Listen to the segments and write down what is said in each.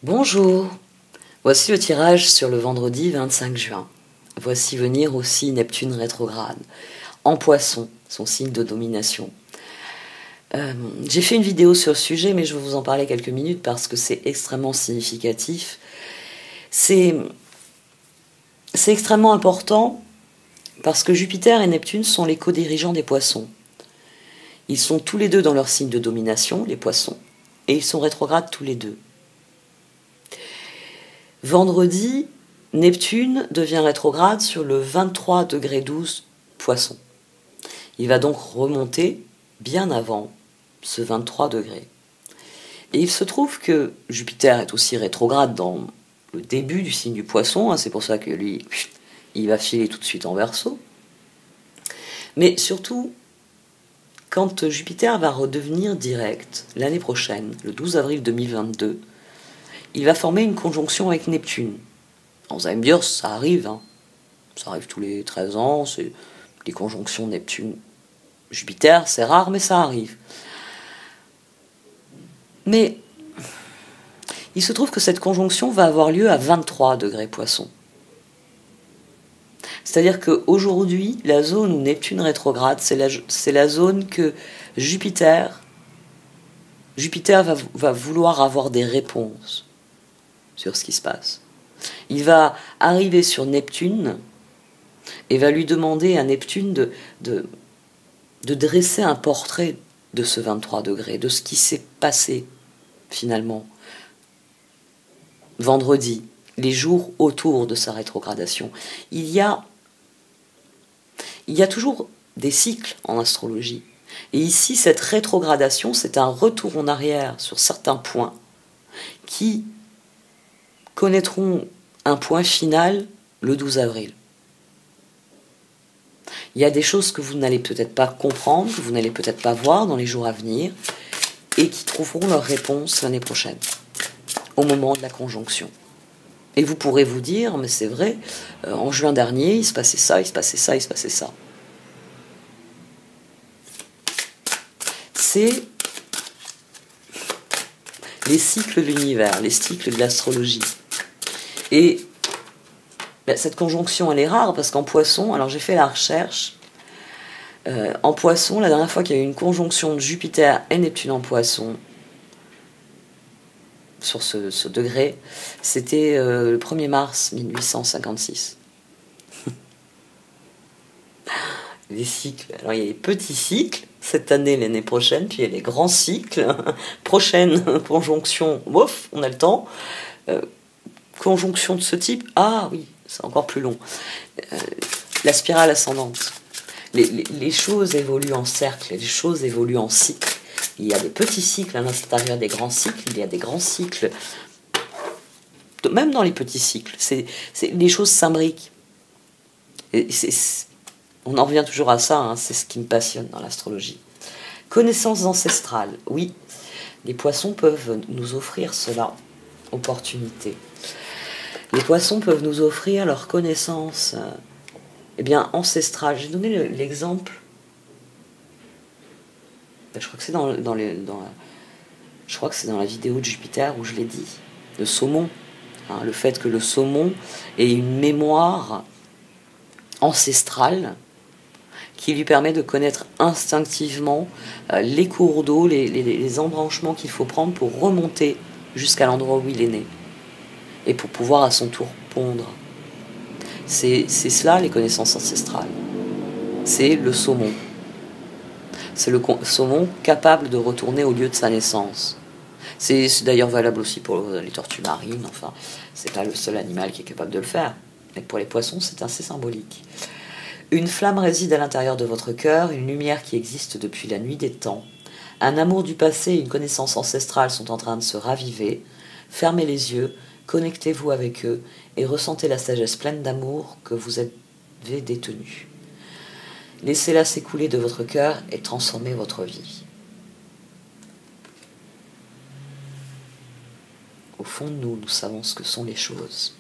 Bonjour, voici le tirage sur le vendredi 25 juin. Voici venir aussi Neptune rétrograde, en Poisson, son signe de domination. J'ai fait une vidéo sur le sujet, mais je vais vous en parler quelques minutes parce que c'est extrêmement significatif. C'est extrêmement important parce que Jupiter et Neptune sont les co-dirigeants des Poissons. Ils sont tous les deux dans leur signe de domination, les Poissons, et ils sont rétrogrades tous les deux. Vendredi, Neptune devient rétrograde sur le 23 degré 12 Poisson. Il va donc remonter bien avant ce 23 degrés. Et il se trouve que Jupiter est aussi rétrograde dans le début du signe du Poisson, c'est pour ça que lui, il va filer tout de suite en Verseau. Mais surtout, quand Jupiter va redevenir direct l'année prochaine, le 12 avril 2022, il va former une conjonction avec Neptune. Alors vous allez me dire, ça arrive, ça arrive tous les 13 ans, c'est les conjonctions Neptune-Jupiter, c'est rare, mais ça arrive. Mais il se trouve que cette conjonction va avoir lieu à 23 degrés Poisson. C'est-à-dire qu'aujourd'hui, la zone où Neptune rétrograde, c'est la zone que Jupiter va vouloir avoir des réponses sur ce qui se passe. Il va arriver sur Neptune et va lui demander à Neptune de dresser un portrait de ce 23 degrés, de ce qui s'est passé finalement vendredi, les jours autour de sa rétrogradation. Il y a toujours des cycles en astrologie. Et ici, cette rétrogradation, c'est un retour en arrière sur certains points qui connaîtront un point final le 12 avril. Il y a des choses que vous n'allez peut-être pas comprendre, que vous n'allez peut-être pas voir dans les jours à venir, et qui trouveront leur réponse l'année prochaine, au moment de la conjonction. Et vous pourrez vous dire, mais c'est vrai, en juin dernier, il se passait ça, il se passait ça, il se passait ça. C'est les cycles de l'univers, les cycles de l'astrologie. Et cette conjonction, elle est rare, parce qu'en Poisson, alors j'ai fait la recherche, en Poisson, la dernière fois qu'il y a eu une conjonction de Jupiter et Neptune en Poisson, sur ce degré, c'était le 1er mars 1856. Les cycles, alors il y a les petits cycles, cette année, l'année prochaine, puis il y a les grands cycles, prochaine conjonction, ouf, on a le temps, conjonction de ce type, ah oui, c'est encore plus long, la spirale ascendante, les choses évoluent en cercle, les choses évoluent en cycle. Il y a des petits cycles à l'intérieur des grands cycles, il y a des grands cycles, même dans les petits cycles, les choses s'imbriquent. On en revient toujours à ça, c'est ce qui me passionne dans l'astrologie. Connaissances ancestrales, oui, les Poissons peuvent nous offrir cela, opportunité. Les Poissons peuvent nous offrir leur connaissance ancestrale. J'ai donné l'exemple. Je crois que c'est je crois que c'est dans la vidéo de Jupiter où je l'ai dit, le saumon, le fait que le saumon ait une mémoire ancestrale qui lui permet de connaître instinctivement les cours d'eau, les embranchements qu'il faut prendre pour remonter jusqu'à l'endroit où il est né et pour pouvoir à son tour pondre. C'est cela les connaissances ancestrales. C'est le saumon. C'est le saumon capable de retourner au lieu de sa naissance. C'est d'ailleurs valable aussi pour les tortues marines, enfin, c'est pas le seul animal qui est capable de le faire. Mais pour les poissons, c'est assez symbolique. Une flamme réside à l'intérieur de votre cœur, une lumière qui existe depuis la nuit des temps. Un amour du passé et une connaissance ancestrale sont en train de se raviver. Fermez les yeux, connectez-vous avec eux et ressentez la sagesse pleine d'amour que vous avez détenue. Laissez-la s'écouler de votre cœur et transformer votre vie. Au fond de nous, nous savons ce que sont les choses.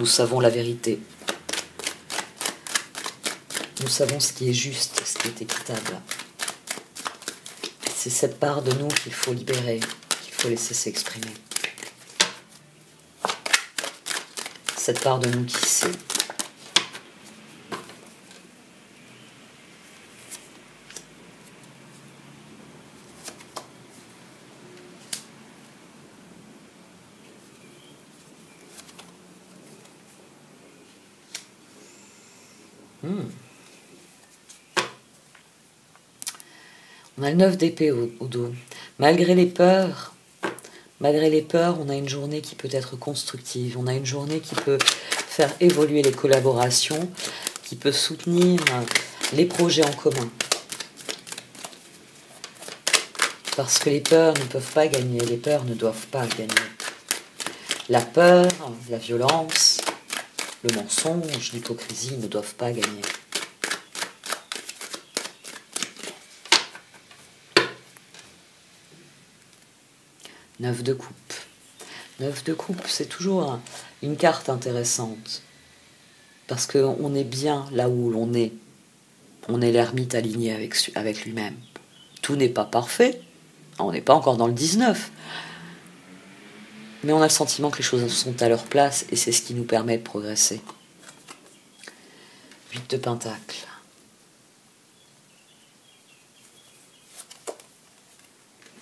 Nous savons la vérité. Nous savons ce qui est juste, ce qui est équitable. C'est cette part de nous qu'il faut libérer, qu'il faut laisser s'exprimer. cette part de nous qui sait. On a le 9 d'épée au dos. Malgré les peurs, on a une journée qui peut être constructive. On a une journée qui peut faire évoluer les collaborations, qui peut soutenir les projets en commun. Parce que les peurs ne peuvent pas gagner, les peurs ne doivent pas gagner. La peur, la violence, le mensonge, l'hypocrisie ne doivent pas gagner. Neuf de coupe. Neuf de coupe, c'est toujours une carte intéressante. Parce qu'on est bien là où l'on est. On est l'ermite aligné avec lui-même. Tout n'est pas parfait. On n'est pas encore dans le 19. Mais on a le sentiment que les choses sont à leur place et c'est ce qui nous permet de progresser. 8 de pentacle.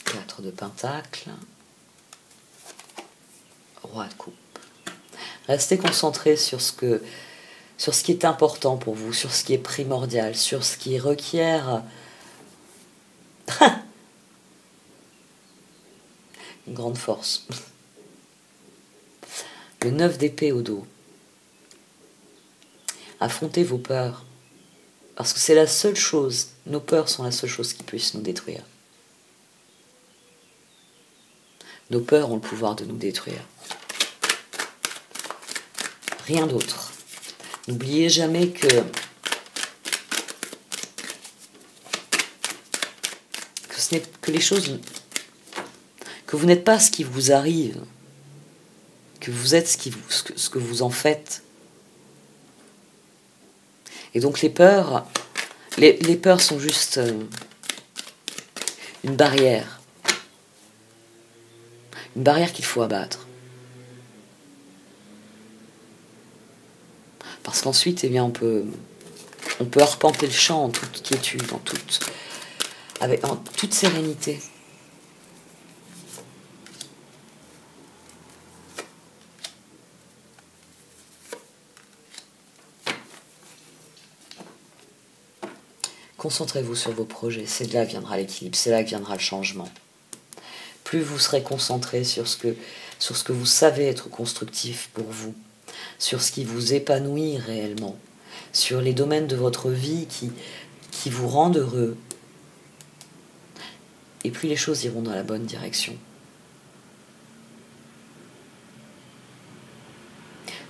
4 de pentacle. Roi de coupe. Restez concentrés sur ce qui est important pour vous, sur ce qui est primordial, sur ce qui requiert une grande force. Le 9 d'épée au dos. Affrontez vos peurs. Parce que c'est la seule chose, nos peurs sont la seule chose qui puisse nous détruire. Nos peurs ont le pouvoir de nous détruire. Rien d'autre. N'oubliez jamais ce n'est que les choses, que vous n'êtes pas ce qui vous arrive, que vous êtes ce que vous en faites. Et donc les peurs sont juste une barrière qu'il faut abattre. Parce qu'ensuite, eh bien, on peut arpenter le champ en toute quiétude, en toute sérénité. Concentrez-vous sur vos projets, c'est de là que viendra l'équilibre, c'est là que viendra le changement. Plus vous serez concentré sur ce que vous savez être constructif pour vous, sur ce qui vous épanouit réellement, sur les domaines de votre vie qui vous rendent heureux. Et puis les choses iront dans la bonne direction.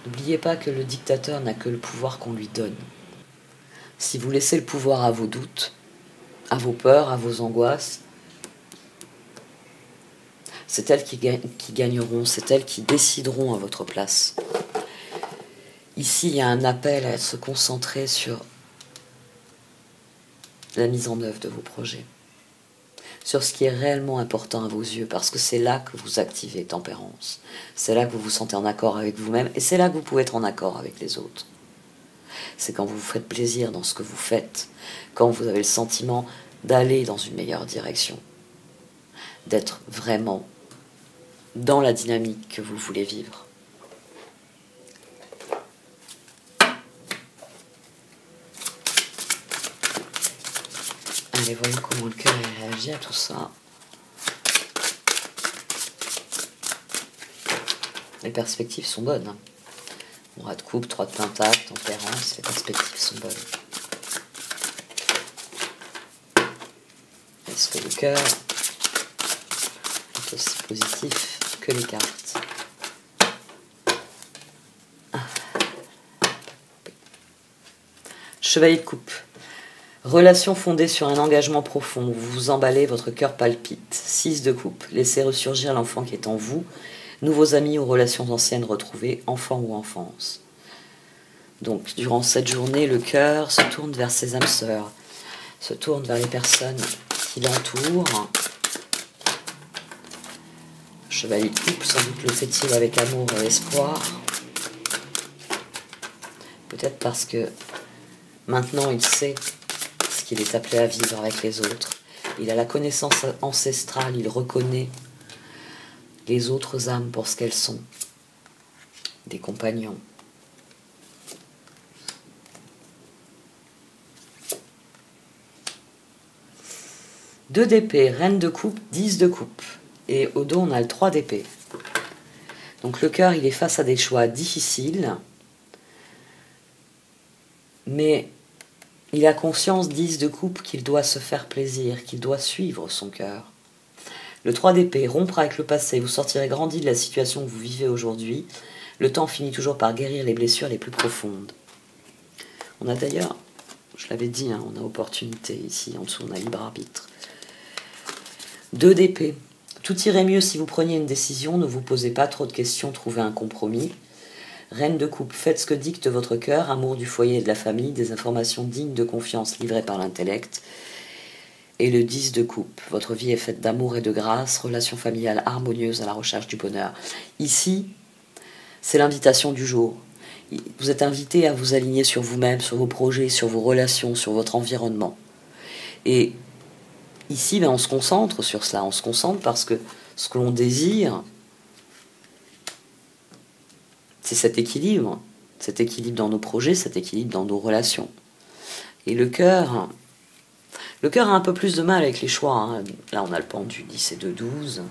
N'oubliez pas que le dictateur n'a que le pouvoir qu'on lui donne. Si vous laissez le pouvoir à vos doutes, à vos peurs, à vos angoisses, c'est elles qui gagneront, c'est elles qui décideront à votre place. Ici, il y a un appel à se concentrer sur la mise en œuvre de vos projets, sur ce qui est réellement important à vos yeux, parce que c'est là que vous activez tempérance, c'est là que vous vous sentez en accord avec vous-même, et c'est là que vous pouvez être en accord avec les autres. C'est quand vous vous faites plaisir dans ce que vous faites, quand vous avez le sentiment d'aller dans une meilleure direction, d'être vraiment dans la dynamique que vous voulez vivre. Allez, voyons comment le cœur réagit à tout ça. Les perspectives sont bonnes. Roi de coupe, 3 de pentacle, tempérance, les perspectives sont bonnes. Est-ce que le cœur est aussi positif que les cartes? Chevalier de coupe. Relation fondée sur un engagement profond. Vous vous emballez, votre cœur palpite. 6 de coupe. Laissez ressurgir l'enfant qui est en vous. Nouveaux amis ou relations anciennes retrouvées, enfant ou enfance. Donc, durant cette journée, le cœur se tourne vers ses âmes sœurs, se tourne vers les personnes qui l'entourent. Chevalier de coupe, sans doute le fait-il avec amour et espoir. Peut-être parce que maintenant il sait ce qu'il est appelé à vivre avec les autres. Il a la connaissance ancestrale, il reconnaît les autres âmes pour ce qu'elles sont, des compagnons. Deux d'épée, reine de coupe, 10 de coupe. Et au dos, on a le 3 d'épée. Donc le cœur, il est face à des choix difficiles, mais il a conscience, 10 de coupe, qu'il doit se faire plaisir, qu'il doit suivre son cœur. Le 3 d'épée, rompre avec le passé, vous sortirez grandi de la situation que vous vivez aujourd'hui. Le temps finit toujours par guérir les blessures les plus profondes. On a d'ailleurs, je l'avais dit, hein, on a opportunité ici, en dessous on a libre arbitre. 2 d'épée. Tout irait mieux si vous preniez une décision, ne vous posez pas trop de questions, trouvez un compromis. Reine de coupe, faites ce que dicte votre cœur, amour du foyer et de la famille, des informations dignes de confiance livrées par l'intellect. Et le 10 de coupe, votre vie est faite d'amour et de grâce, relation familiale harmonieuse à la recherche du bonheur. Ici, c'est l'invitation du jour. Vous êtes invité à vous aligner sur vous-même, sur vos projets, sur vos relations, sur votre environnement. Et ici, on se concentre sur cela, on se concentre parce que ce que l'on désire, c'est cet équilibre dans nos projets, cet équilibre dans nos relations. Et le cœur a un peu plus de mal avec les choix. Hein. Là, on a le pendu 10 et 2, 12,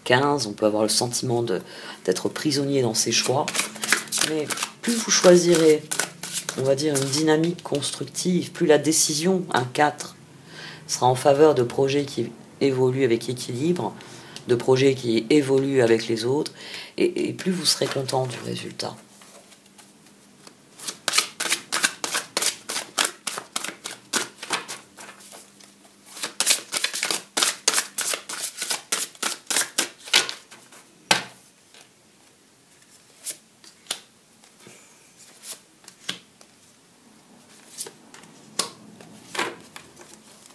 15, on peut avoir le sentiment d'être prisonnier dans ses choix. Mais plus vous choisirez, on va dire, une dynamique constructive, plus la décision, un 4, sera en faveur de projets qui évoluent avec équilibre, de projets qui évoluent avec les autres, et plus vous serez content du résultat.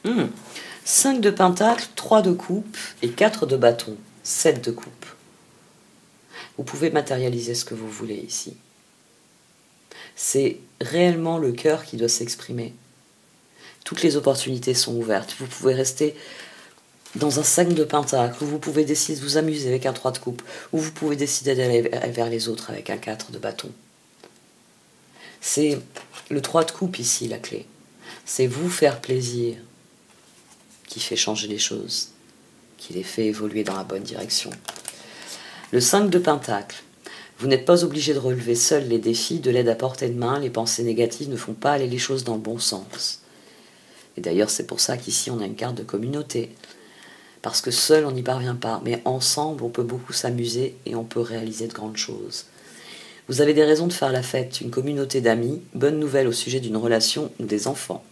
Mmh. 5 de pentacle, 3 de coupe et 4 de bâton, 7 de coupe. Vous pouvez matérialiser ce que vous voulez ici. C'est réellement le cœur qui doit s'exprimer. Toutes les opportunités sont ouvertes. Vous pouvez rester dans un 5 de pentacle, ou vous pouvez décider de vous amuser avec un 3 de coupe, ou vous pouvez décider d'aller vers les autres avec un 4 de bâton. C'est le 3 de coupe ici la clé. C'est vous faire plaisir qui fait changer les choses, qui les fait évoluer dans la bonne direction. Le 5 de pentacle. Vous n'êtes pas obligé de relever seul les défis, de l'aide à portée de main, les pensées négatives ne font pas aller les choses dans le bon sens. Et d'ailleurs, c'est pour ça qu'ici, on a une carte de communauté. Parce que seul, on n'y parvient pas, mais ensemble, on peut beaucoup s'amuser et on peut réaliser de grandes choses. Vous avez des raisons de faire la fête, une communauté d'amis, bonne nouvelle au sujet d'une relation ou des enfants.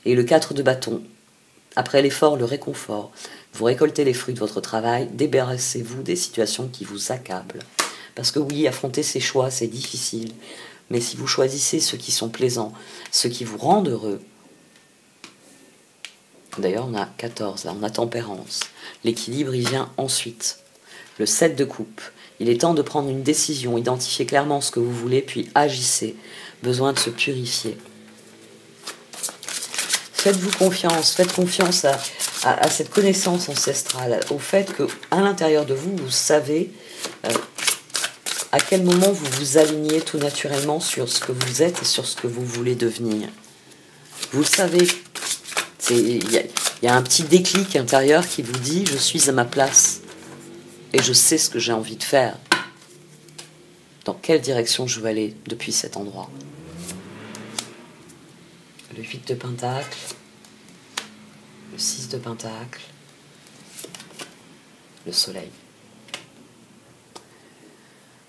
Et le 4 de bâton. Après l'effort, le réconfort. Vous récoltez les fruits de votre travail, débarrassez-vous des situations qui vous accablent. Parce que oui, affronter ces choix, c'est difficile. Mais si vous choisissez ceux qui sont plaisants, ceux qui vous rendent heureux. D'ailleurs, on a 14, là, on a tempérance. L'équilibre, il vient ensuite. Le 7 de coupe. Il est temps de prendre une décision, identifiez clairement ce que vous voulez, puis agissez. Besoin de se purifier. Faites-vous confiance, faites confiance à cette connaissance ancestrale, au fait qu'à l'intérieur de vous, vous savez à quel moment vous vous alignez tout naturellement sur ce que vous êtes et sur ce que vous voulez devenir. Vous le savez, il y a un petit déclic intérieur qui vous dit « je suis à ma place et je sais ce que j'ai envie de faire ». Dans quelle direction je veux aller depuis cet endroit. Le 8 de pentacle, le 6 de pentacle, le soleil.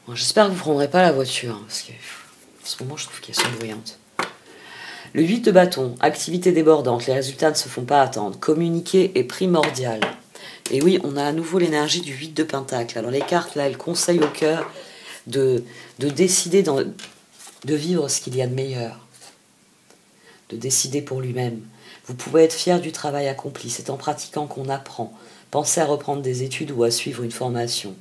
Bon, j'espère que vous ne prendrez pas la voiture, hein, parce qu'en ce moment je trouve qu'elles sont bruyantes. Le 8 de bâton, activité débordante, les résultats ne se font pas attendre. Communiquer est primordial. Et oui, on a à nouveau l'énergie du 8 de pentacle. Alors les cartes, là, elles conseillent au cœur de décider de vivre ce qu'il y a de meilleur. De décider pour lui-même. Vous pouvez être fier du travail accompli. C'est en pratiquant qu'on apprend. Pensez à reprendre des études ou à suivre une formation.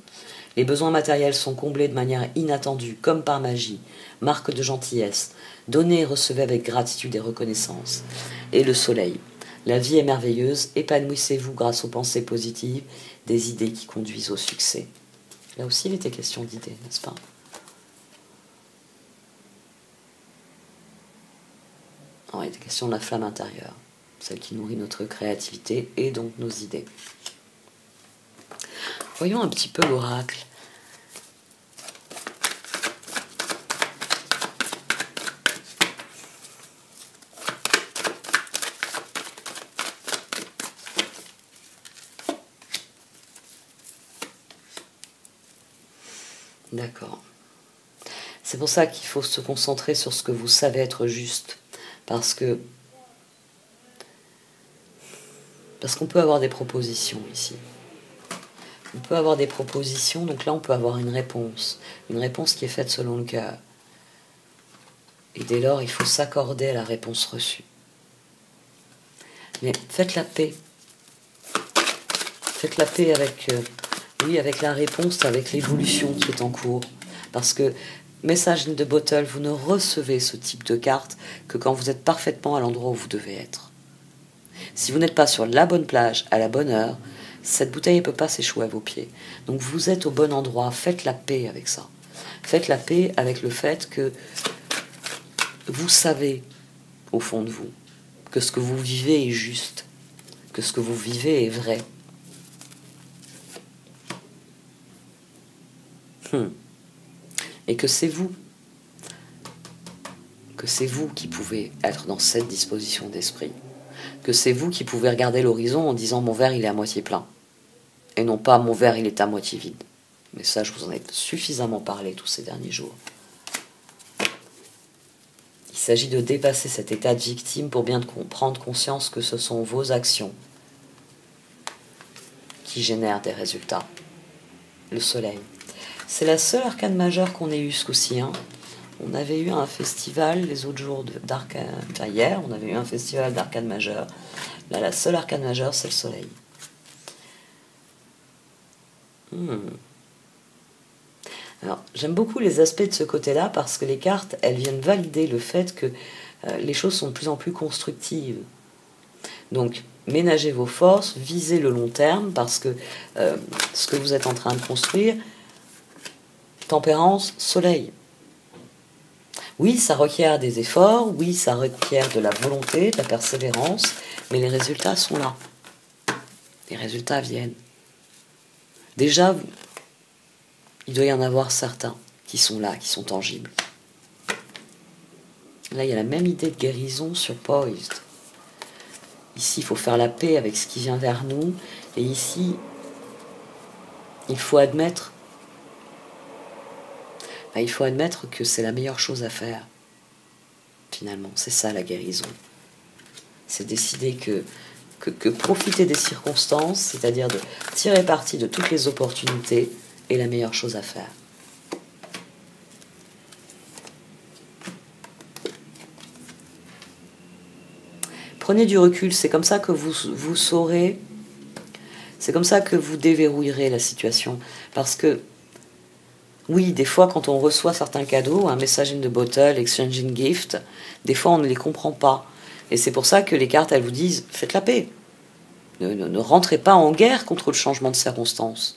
Les besoins matériels sont comblés de manière inattendue, comme par magie, marque de gentillesse. Donnez et recevez avec gratitude et reconnaissance. Et le soleil. La vie est merveilleuse, épanouissez-vous grâce aux pensées positives, des idées qui conduisent au succès. Là aussi, il était question d'idées, n'est-ce pas? Alors, il était question de la flamme intérieure, celle qui nourrit notre créativité et donc nos idées. Voyons un petit peu l'oracle. D'accord. C'est pour ça qu'il faut se concentrer sur ce que vous savez être juste. Parce qu'on peut avoir des propositions ici. On peut avoir des propositions, donc là on peut avoir une réponse qui est faite selon le cœur. Et dès lors, il faut s'accorder à la réponse reçue. Mais faites la paix. Faites la paix avec, avec la réponse, avec l'évolution qui est en cours. Parce que, message in the bottle, vous ne recevez ce type de carte que quand vous êtes parfaitement à l'endroit où vous devez être. Si vous n'êtes pas sur la bonne plage, à la bonne heure, cette bouteille ne peut pas s'échouer à vos pieds. Donc vous êtes au bon endroit, faites la paix avec ça. Faites la paix avec le fait que vous savez, au fond de vous, que ce que vous vivez est juste, que ce que vous vivez est vrai. Et que c'est vous qui pouvez être dans cette disposition d'esprit, que c'est vous qui pouvez regarder l'horizon en disant mon verre il est à moitié plein, et non pas mon verre il est à moitié vide. Mais ça je vous en ai suffisamment parlé tous ces derniers jours. Il s'agit de dépasser cet état de victime pour bien prendre conscience que ce sont vos actions qui génèrent des résultats. Le soleil. C'est la seule arcane majeure qu'on ait eue ce coup-ci. On avait eu un festival les autres jours d'arcane... Enfin, hier, on avait eu un festival d'arcane majeure. Là, la seule arcane majeure, c'est le soleil. Alors, j'aime beaucoup les aspects de ce côté-là parce que les cartes, elles viennent valider le fait que les choses sont de plus en plus constructives. Donc, ménagez vos forces, visez le long terme parce que ce que vous êtes en train de construire, tempérance, soleil. Oui, ça requiert des efforts, oui, ça requiert de la volonté, de la persévérance, mais les résultats sont là. Les résultats viennent. Déjà, il doit y en avoir certains qui sont là, qui sont tangibles. Là, il y a la même idée de guérison sur Poised. Ici, il faut faire la paix avec ce qui vient vers nous. Et ici, il faut admettre que c'est la meilleure chose à faire. Finalement, c'est ça la guérison. C'est décider que profiter des circonstances, c'est-à-dire de tirer parti de toutes les opportunités, est la meilleure chose à faire. Prenez du recul, c'est comme ça que vous saurez, c'est comme ça que vous déverrouillerez la situation. Parce que, oui, des fois, quand on reçoit certains cadeaux, un message in the bottle, exchanging gift, des fois, on ne les comprend pas. Et c'est pour ça que les cartes, elles vous disent, faites la paix. Ne rentrez pas en guerre contre le changement de circonstances.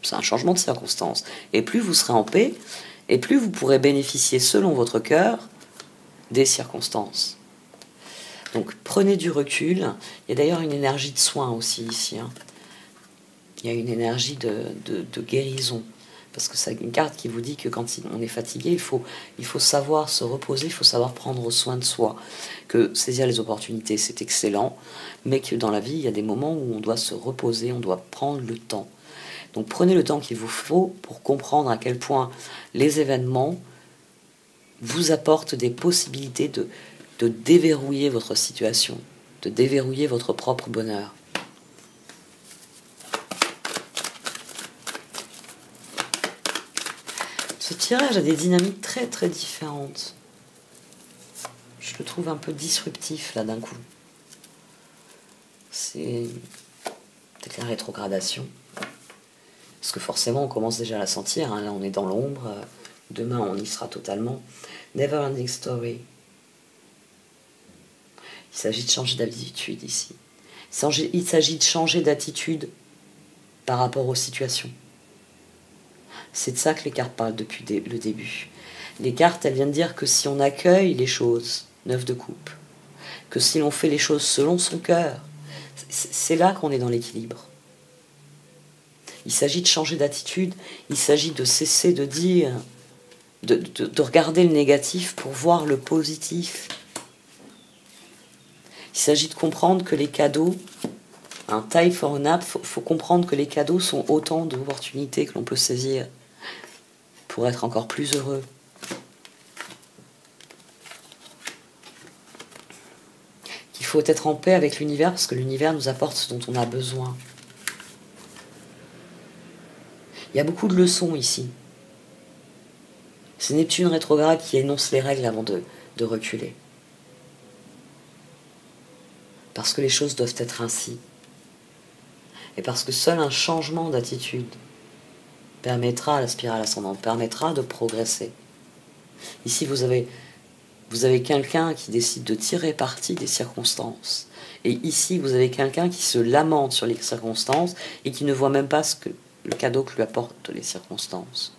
C'est un changement de circonstances. Et plus vous serez en paix, et plus vous pourrez bénéficier, selon votre cœur, des circonstances. Donc, prenez du recul. Il y a d'ailleurs une énergie de soin aussi ici. Il y a une énergie de guérison. Parce que c'est une carte qui vous dit que quand on est fatigué, il faut savoir se reposer, il faut savoir prendre soin de soi. Que saisir les opportunités, c'est excellent, mais que dans la vie, il y a des moments où on doit se reposer, on doit prendre le temps. Donc prenez le temps qu'il vous faut pour comprendre à quel point les événements vous apportent des possibilités de déverrouiller votre situation, de déverrouiller votre propre bonheur. Ce tirage a des dynamiques très très différentes. Je le trouve un peu disruptif là d'un coup. C'est peut-être la rétrogradation. Parce que forcément, on commence déjà à la sentir. Hein. Là, on est dans l'ombre. Demain, on y sera totalement. Never ending story. Il s'agit de changer d'attitude ici. Il s'agit de changer d'attitude par rapport aux situations. C'est de ça que les cartes parlent depuis le début. Les cartes, elles viennent dire que si on accueille les choses, 9 de coupe, que si l'on fait les choses selon son cœur, c'est là qu'on est dans l'équilibre. Il s'agit de changer d'attitude, il s'agit de cesser de dire, de regarder le négatif pour voir le positif. Il s'agit de comprendre que les cadeaux, un time for a nap, faut comprendre que les cadeaux sont autant d'opportunités que l'on peut saisir pour être encore plus heureux. Qu'il faut être en paix avec l'univers parce que l'univers nous apporte ce dont on a besoin. Il y a beaucoup de leçons ici. C'est Neptune rétrograde qui énonce les règles avant de reculer. Parce que les choses doivent être ainsi. Et parce que seul un changement d'attitude permettra à la spirale ascendante, permettra de progresser. Ici, vous avez quelqu'un qui décide de tirer parti des circonstances. Et ici, vous avez quelqu'un qui se lamente sur les circonstances et qui ne voit même pas le cadeau que lui apportent les circonstances.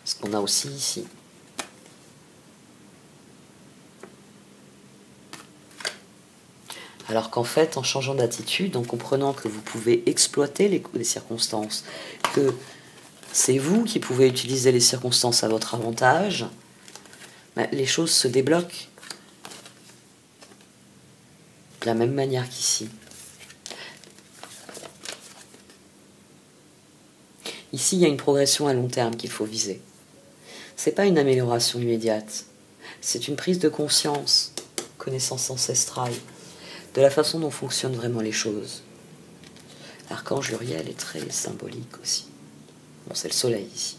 Ce qu'on a aussi ici. Alors qu'en fait, en changeant d'attitude, en comprenant que vous pouvez exploiter les circonstances, que c'est vous qui pouvez utiliser les circonstances à votre avantage, ben, les choses se débloquent de la même manière qu'ici. Ici, il y a une progression à long terme qu'il faut viser. Ce n'est pas une amélioration immédiate, c'est une prise de conscience, connaissance ancestrale, de la façon dont fonctionnent vraiment les choses. L'archange Uriel est très symbolique aussi. Bon, c'est le soleil ici.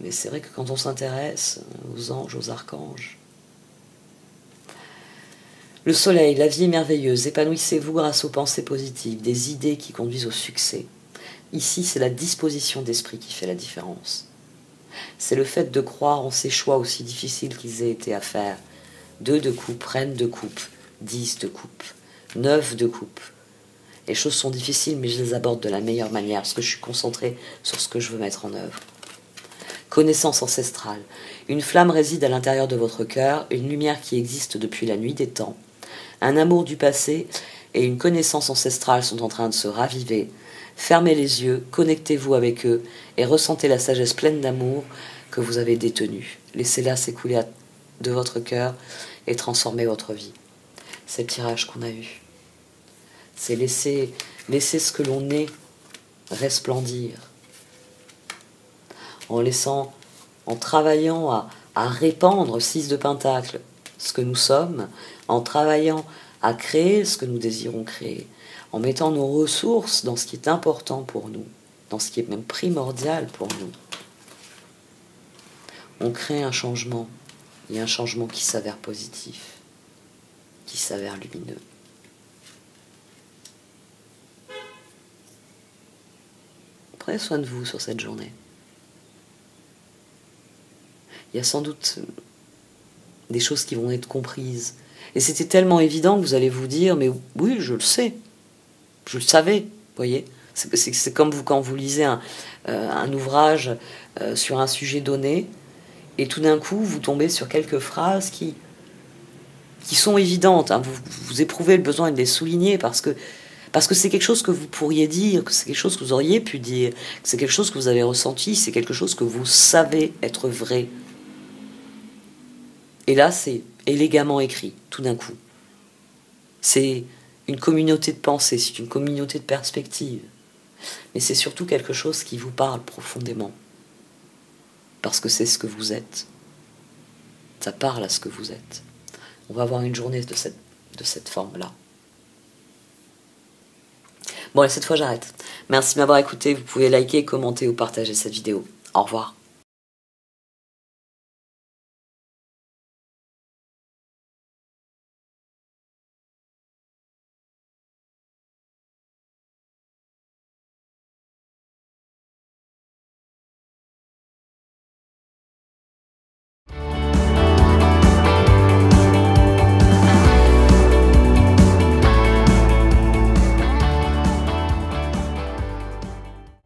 Mais c'est vrai que quand on s'intéresse aux anges, aux archanges, le soleil, la vie est merveilleuse, épanouissez-vous grâce aux pensées positives, des idées qui conduisent au succès. Ici, c'est la disposition d'esprit qui fait la différence. C'est le fait de croire en ses choix aussi difficiles qu'ils aient été à faire. 2 de coupe, reine de coupe, 10 de coupe, 9 de coupe. Les choses sont difficiles, mais je les aborde de la meilleure manière, parce que je suis concentrée sur ce que je veux mettre en œuvre. Connaissance ancestrale. Une flamme réside à l'intérieur de votre cœur, une lumière qui existe depuis la nuit des temps. Un amour du passé et une connaissance ancestrale sont en train de se raviver. Fermez les yeux, connectez-vous avec eux et ressentez la sagesse pleine d'amour que vous avez détenue. Laissez-la s'écouler de votre cœur et transformer votre vie. C'est le tirage qu'on a eu. C'est laisser ce que l'on est resplendir. En travaillant à répandre 6 de Pentacle, ce que nous sommes, en travaillant à créer ce que nous désirons créer, en mettant nos ressources dans ce qui est important pour nous, dans ce qui est même primordial pour nous. On crée un changement, et un changement qui s'avère positif, qui s'avère lumineux. Prenez soin de vous sur cette journée. Il y a sans doute des choses qui vont être comprises. Et c'était tellement évident que vous allez vous dire, mais oui, je le sais. Je le savais, vous voyez. C'est comme quand vous lisez un ouvrage sur un sujet donné, et tout d'un coup, vous tombez sur quelques phrases qui sont évidentes. Hein. Vous éprouvez le besoin de les souligner parce que c'est quelque chose que vous pourriez dire, que c'est quelque chose que vous auriez pu dire, que c'est quelque chose que vous avez ressenti, c'est quelque chose que vous savez être vrai. Et là, c'est élégamment écrit, tout d'un coup. C'est une communauté de pensée, c'est une communauté de perspective. Mais c'est surtout quelque chose qui vous parle profondément. Parce que c'est ce que vous êtes. Ça parle à ce que vous êtes. On va avoir une journée de cette forme-là. Bon, et cette fois, j'arrête. Merci de m'avoir écouté. Vous pouvez liker, commenter ou partager cette vidéo. Au revoir.